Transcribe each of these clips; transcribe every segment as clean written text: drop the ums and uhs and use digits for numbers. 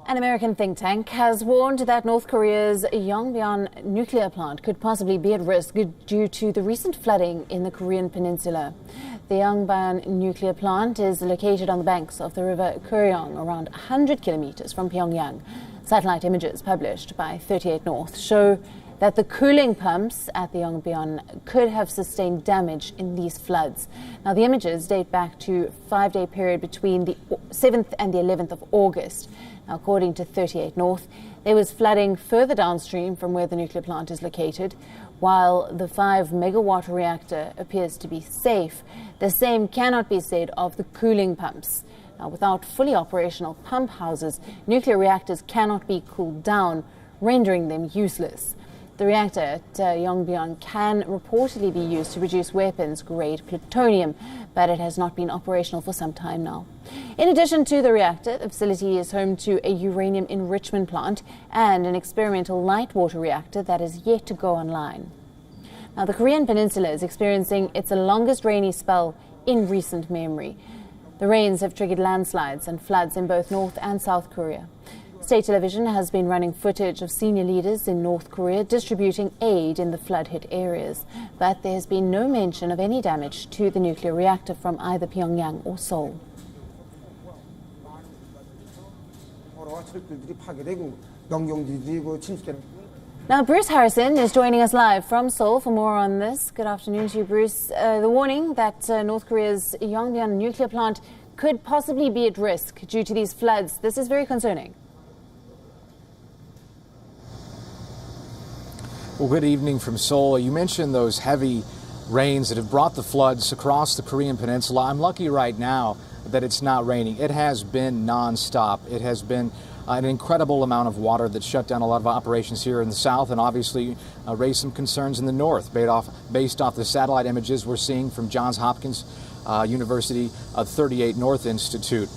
An American think tank has warned that North Korea's Yongbyong nuclear plant could possibly be at risk due to the recent flooding in the Korean peninsula. The Yongbyong nuclear plant is located on the banks of the river Yongbyong, around 100 kilometers from Pyongyang. Satellite images published by 38 North show that the cooling pumps at the Yongbyong could have sustained damage in these floods. Now, the images date back to a 5-day period between the 7th and the 11th of August. Now, according to 38 North, there was flooding further downstream from where the nuclear plant is located. While the 5-megawatt reactor appears to be safe, the same cannot be said of the cooling pumps. Now, without fully operational pump houses, nuclear reactors cannot be cooled down, rendering them useless. The reactor at Yongbyong can reportedly be used to produce weapons-grade plutonium, but it has not been operational for some time now. In addition to the reactor, the facility is home to a uranium enrichment plant and an experimental light water reactor that is yet to go online. Now, the Korean peninsula is experiencing its longest rainy spell in recent memory. The rains have triggered landslides and floods in both North and South Korea. State television has been running footage of senior leaders in North Korea distributing aid in the flood-hit areas. But there has been no mention of any damage to the nuclear reactor from either Pyongyang or Seoul. Now, Bruce Harrison is joining us live from Seoul for more on this. Good afternoon to you, Bruce. The warning that North Korea's Yongbyong nuclear plant could possibly be at risk due to these floods. This is very concerning. Well, good evening from Seoul. You mentioned those heavy rains that have brought the floods across the Korean peninsula. I'm lucky right now that it's not raining. It has been nonstop. It has been an incredible amount of water that shut down a lot of operations here in the south and obviously raised some concerns in the north based off the satellite images we're seeing from Johns Hopkins University 38 North Institute.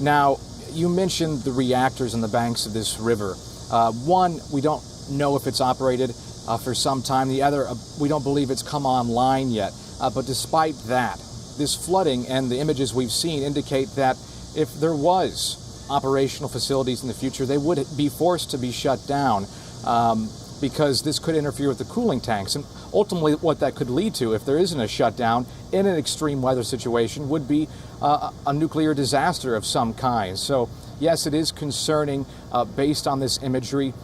Now, you mentioned the reactors on the banks of this river. One, we don't know if it's operated for some time. The other, we don't believe it's come online yet. But despite that, this flooding and the images we've seen indicate that if there was operational facilities in the future, they would be forced to be shut down because this could interfere with the cooling tanks. And ultimately what that could lead to, if there isn't a shutdown in an extreme weather situation, would be a nuclear disaster of some kind. So yes, it is concerning based on this imagery.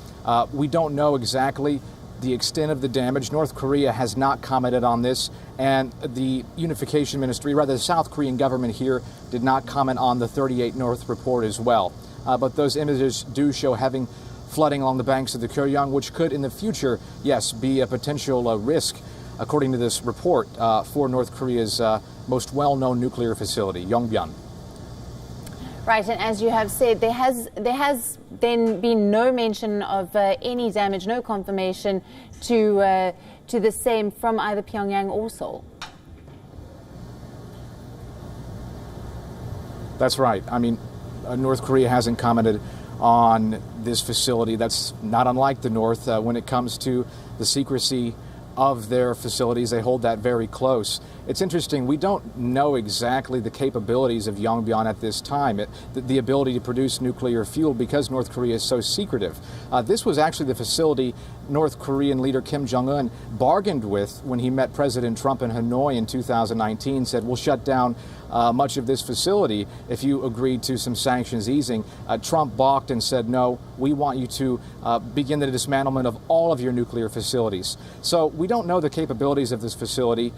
We don't know exactly the extent of the damage. North Korea has not commented on this, and the Unification Ministry, rather the South Korean government here, did not comment on the 38 North report as well. But those images do show heavy flooding along the banks of the Yongbyong, which could in the future, yes, be a potential risk, according to this report, for North Korea's most well-known nuclear facility, Yongbyong. Right, and as you have said, there has then been no mention of any damage, no confirmation to the same from either Pyongyang or Seoul. That's right. I mean, North Korea hasn't commented on this facility. That's not unlike the North when it comes to the secrecy of their facilities. They hold that very close. It's interesting, we don't know exactly the capabilities of Yongbyong at this time, the ability to produce nuclear fuel, because North Korea is so secretive. This was actually the facility North Korean leader Kim Jong-un bargained with when he met President Trump in Hanoi in 2019, said, we'll shut down much of this facility if you agree to some sanctions easing. Trump balked and said, no, we want you to begin the dismantlement of all of your nuclear facilities. So we don't know the capabilities of this facility.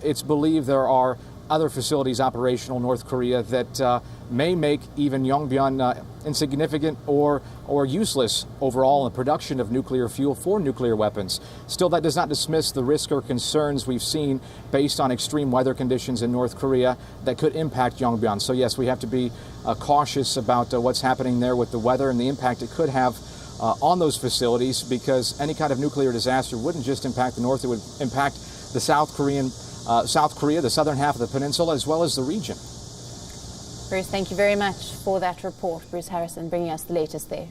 It's believed there are other facilities operational in North Korea that may make even Yongbyong insignificant or useless overall in the production of nuclear fuel for nuclear weapons. Still, that does not dismiss the risk or concerns we've seen based on extreme weather conditions in North Korea that could impact Yongbyong. So yes, we have to be cautious about what's happening there with the weather and the impact it could have on those facilities, because any kind of nuclear disaster wouldn't just impact the North, it would impact the South Korea, the southern half of the peninsula, as well as the region. Bruce, thank you very much for that report. Bruce Harrison bringing us the latest there.